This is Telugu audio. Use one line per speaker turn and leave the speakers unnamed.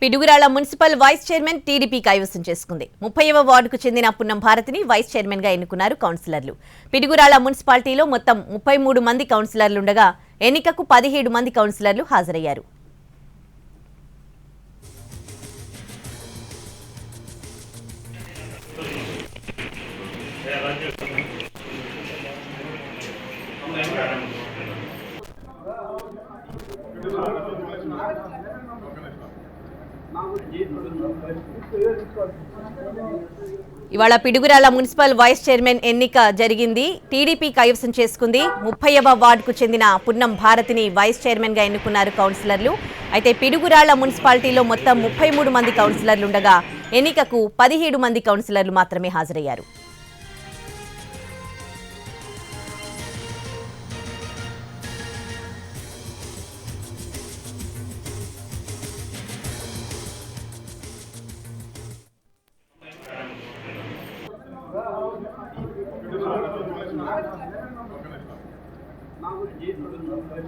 Piduguralla municipal vice chairman TDP కైవసం చేసుకుంది. 30వ వార్డుకు చెందిన పున్నం భారతిని వైస్ చైర్మన్ గా ఎన్నుకున్నారు కౌన్సిలర్లు. పిడుగురాళ్ల మున్సిపాలిటీలో మొత్తం 33 మంది కౌన్సిలర్లుండగా ఎన్నికకు 17 మంది కౌన్సిలర్లు హాజరయ్యారు. ఇవాళ పిడుగురాళ్ల మున్సిపల్ వైస్ చైర్మన్ ఎన్నిక జరిగింది. టీడీపీ కైవసం చేసుకుంది. 30వ వార్డుకు చెందిన పున్నం భారతిని వైస్ చైర్మన్ గా ఎన్నుకున్నారు కౌన్సిలర్లు. అయితే పిడుగురాళ్ల మున్సిపాలిటీలో మొత్తం 33 మంది కౌన్సిలర్లుండగా ఎన్నికకు 17 మంది కౌన్సిలర్లు మాత్రమే హాజరయ్యారు.